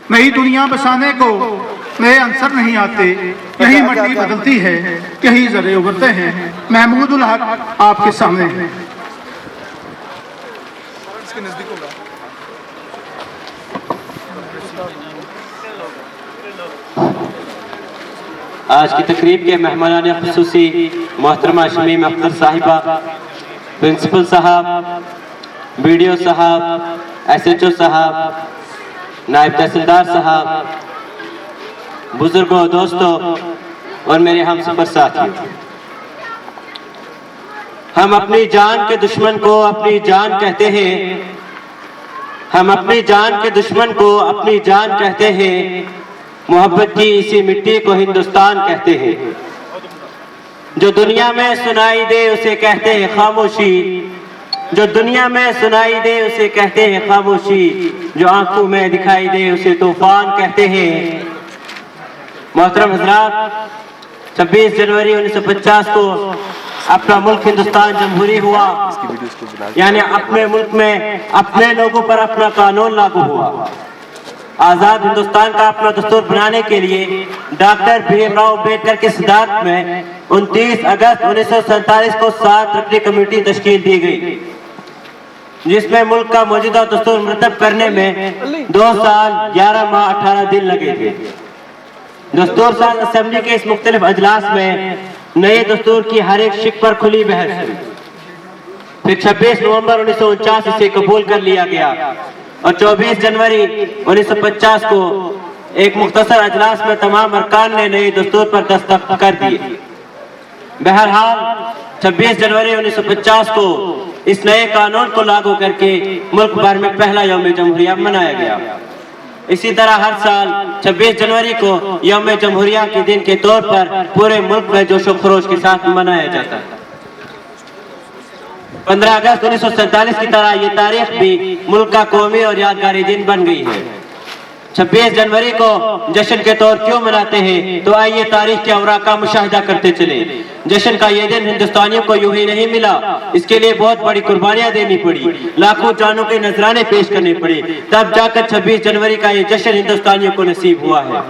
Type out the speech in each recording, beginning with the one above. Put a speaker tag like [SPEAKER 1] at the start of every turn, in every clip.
[SPEAKER 1] नई दुनिया बसाने को नए अंसर नहीं आते, यही मट्टी बदलती है, यही जरे उभरते हैं। महमूदुल हक आपके सामने हैं।
[SPEAKER 2] आज की तकरीब के मेहमानान ख़ुसूसी मोहतरमा शमीम अख्तर साहिबा, प्रिंसिपल साहब, BDO साहब, SHO साहब, नायब तहसीलदार साहब, बुजुर्गों, दोस्तों और मेरे हमसफर साथियों, हम अपनी जान के दुश्मन को अपनी जान कहते हैं। हम अपनी जान के दुश्मन को अपनी जान कहते हैं। मोहब्बत की इसी मिट्टी को हिंदुस्तान कहते हैं। जो दुनिया में सुनाई दे उसे कहते हैं खामोशी। जो दुनिया में सुनाई दे उसे कहते हैं खामोशी। जो आंखों में दिखाई दे उसे तूफान कहते हैं। मोहतरम हजरात, 26 जनवरी 1950 को अपना मुल्क हिंदुस्तान जमहूरी हुआ, यानी अपने मुल्क में अपने लोगों पर अपना कानून लागू हुआ। आजाद हिंदुस्तान का अपना दस्तूर बनाने के लिए डॉक्टर भीमराव अम्बेडकर की सदारत में 29 अगस्त 1947 को 7 रुकनी कमेटी तश्कील दी गई, जिसमें मुल्क का मौजूदा दस्तूर मुरतब करने में 2 साल 11 माह 18 दिन लगे थे। दस्तूर साज असेंबली के इस मुख्तलिफ अजलास में नए दस्तूर की हर एक शिक पर खुली बहस हुई। फिर 26 नवंबर 1949 इसे कबूल कर लिया गया और 24 जनवरी 1950 को एक मुख्तसर अजलास में तमाम अरकान ने नए दस्तूर पर दस्तखत कर दिए। बहरहाल 26 जनवरी 1950 को इस नए कानून को लागू करके मुल्क भर में पहला यौम जमहूरिया मनाया गया। इसी तरह हर साल 26 जनवरी को यौम जमहूरिया के दिन के तौर पर पूरे मुल्क में जोशो खरोश के साथ मनाया जाता है। 15 अगस्त 1947 की तरह ये तारीख भी मुल्क का कौमी और यादगारी दिन बन गई है। 26 जनवरी को जश्न के तौर क्यों मनाते हैं, तो आइए तारीख के अवराक का मुशाहिदा करते चले। जश्न का ये दिन हिंदुस्तानियों को यूं ही नहीं मिला, इसके लिए बहुत बड़ी कुर्बानियां देनी पड़ी, लाखों जानों के नजराने पेश करने पड़े, तब जाकर 26 जनवरी का ये जश्न हिंदुस्तानियों को नसीब हुआ है।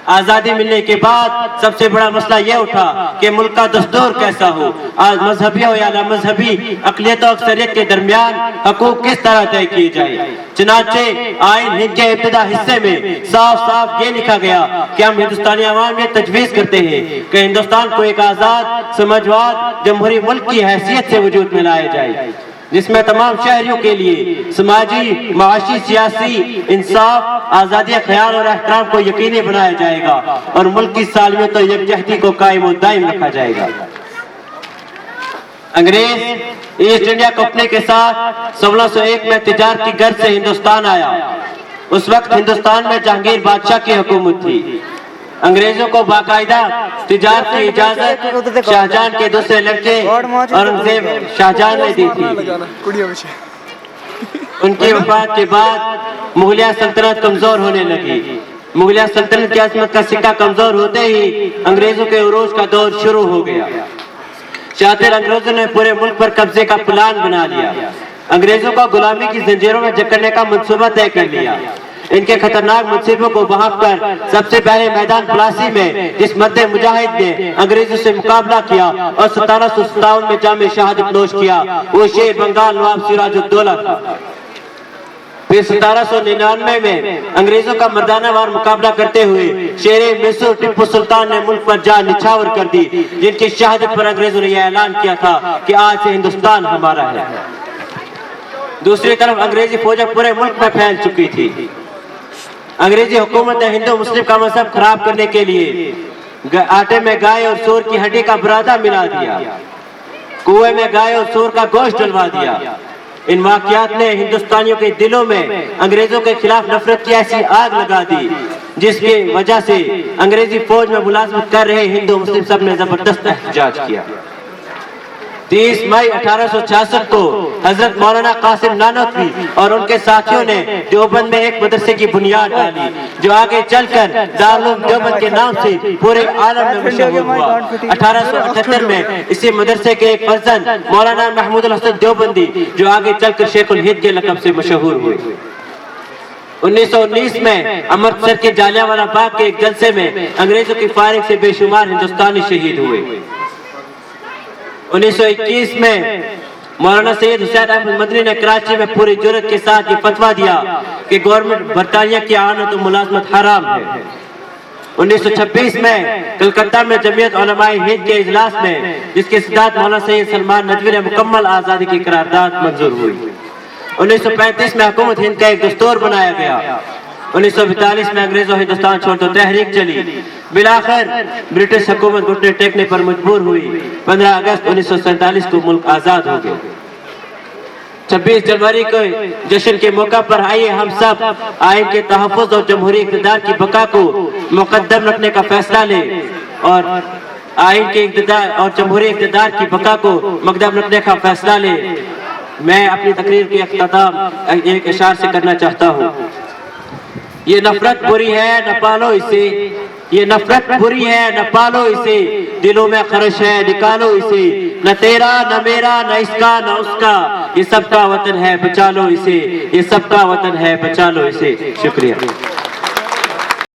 [SPEAKER 2] आजादी मिलने के बाद सबसे बड़ा मसला यह उठा कि मुल्क का दस्तूर कैसा हो। आज मजहबी हो या लामजहबी, अक़लियत और अक्सरियत के दरमियान हकूक किस तरह तय किए जाए। चुनाचे आइन हिंद के इब्तिदा हिस्से में साफ साफ ये लिखा गया कि हम हिंदुस्तानी अवाम ये तजवीज़ करते हैं कि हिंदुस्तान को एक आज़ाद समाजवाद जमहूरी मुल्क की हैसियत से वजूद में लाया जाए, जिसमें तमाम शहरियों के लिए समाजी, माशी, सियासी इंसाफ, आज़ादी, ख्याल और एहतराम को यकीनी बनाया जाएगा और मुल्क की सालमियत और यकजहती को कायम और दायम रखा जाएगा। अंग्रेज ईस्ट इंडिया कंपनी के साथ 1601 में तिजारती गर्ज से हिंदुस्तान आया। उस वक्त हिंदुस्तान में जहांगीर बादशाह की हुकूमत थी। अंग्रेजों को बाकायदा तिजारत की इजाजत शाहजहां के दूसरे लड़के औरंगजेब शाहजहां ने दी थी। उनकी वफात के बाद मुगलिया सल्तनत कमजोर होने लगी। मुगलिया सल्तनत की अजमत का सिक्का कमजोर होते ही अंग्रेजों के उरूज का दौर शुरू हो गया। शातिर अंग्रेजों ने पूरे मुल्क पर कब्जे का प्लान बना लिया। अंग्रेजों को गुलामी की जंजीरों में जकड़ने का मंसूबा तय कर लिया। इनके खतरनाक मंसूबों को भांप कर सबसे पहले मैदान प्लासी में जिस मर्द मुजाहिद ने अंग्रेजों से मुकाबला किया और 1757 में जामे शहादत नोश किया, वो शेर बंगाल नवाब सिराजुद्दौला था। फिर 1799 में अंग्रेजों का मर्दानावार मुकाबला करते हुए शेर मिस्र टिप्पू सुल्तान ने मुल्क पर जान निछावर कर दी, जिनकी शहादत पर अंग्रेजों ने यह ऐलान किया था कि आज से हिंदुस्तान हमारा है। दूसरी तरफ अंग्रेजी फौजें पूरे मुल्क में फैल चुकी थी। अंग्रेजी हुकूमत ने हिंदू मुस्लिम का मजहब खराब करने के लिए आटे में गाय और सूर की हड्डी का बुरादा मिला दिया, कुएं में गाय और सूर का गोश्त डलवा दिया। इन वाकयात ने हिंदुस्तानियों के दिलों में अंग्रेजों के खिलाफ नफरत की ऐसी आग लगा दी, जिसकी वजह से अंग्रेजी फौज में मुलाजमत कर रहे हिंदू मुस्लिम सब ने जबरदस्त एहतजाज किया। 30 मई 1866 को हजरत मौलाना कासिम नानवी और उनके साथियों ने देवबंद में एक मदरसे की बुनियाद डाली, जो आगे चलकर दारुल देवबंद के नाम से पूरे आलम में मशहूर हुआ। 1878 में इसी मदरसे के एक फर्जंद मौलाना महमूद हसन देवबंदी, जो आगे चलकर शेखुल हिंद के लक़ब से मशहूर हुए। 1919 में अमृतसर के जालियांवाला बाग के एक जलसे में अंग्रेजों की फायरिंग से बेशुमार हिंदुस्तानी शहीद हुए। 1921 में मौलाना सैयद हुसैन अहमद मदनी ने कराची में पूरी जुर्रत के साथ ये फतवा दिया कि गवर्नमेंट बरतानिया की आनत और मुलाजमत हराम है। 1926 में कलकत्ता में जमीयत उलमाए हिंद के इजलास में, जिसके सदारत मौलाना सैयद सलमान नदवी ने मुकम्मल आज़ादी की करारदाद मंजूर हुई। 1935 में हुकूमत हिंद का एक दस्तूर बनाया गया। 1942 में अंग्रेजों हिंदुस्तान छोड़ दो तहरीक चली। बिलाखिर ब्रिटिश हुकूमत घुटने टेकने पर मजबूर हुई। 15 अगस्त 1947 को मुल्क आजाद हो गया। 26 जनवरी को जश्न के मौका पर आइए हम सब आइन के तहफ़्फ़ुज़ और जमहूरी इक़्तिदार की बका को मुक़द्दम रखने का फैसला लें और आइन के इक़्तिदार और जमहूरी इक़्तिदार की बका को मुक़द्दम रखने का फैसला लें। मैं अपनी तकरीर के अख्ताम एक इशार से करना चाहता हूँ। ये नफरत बुरी है न पालो इसे, ये नफरत बुरी है न पालो इसे, दिलों में खर्च है निकालो इसे, न तेरा न मेरा न इसका न उसका, ये सबका वतन है बचा लो इसे, ये सबका वतन है बचा लो इसे। शुक्रिया।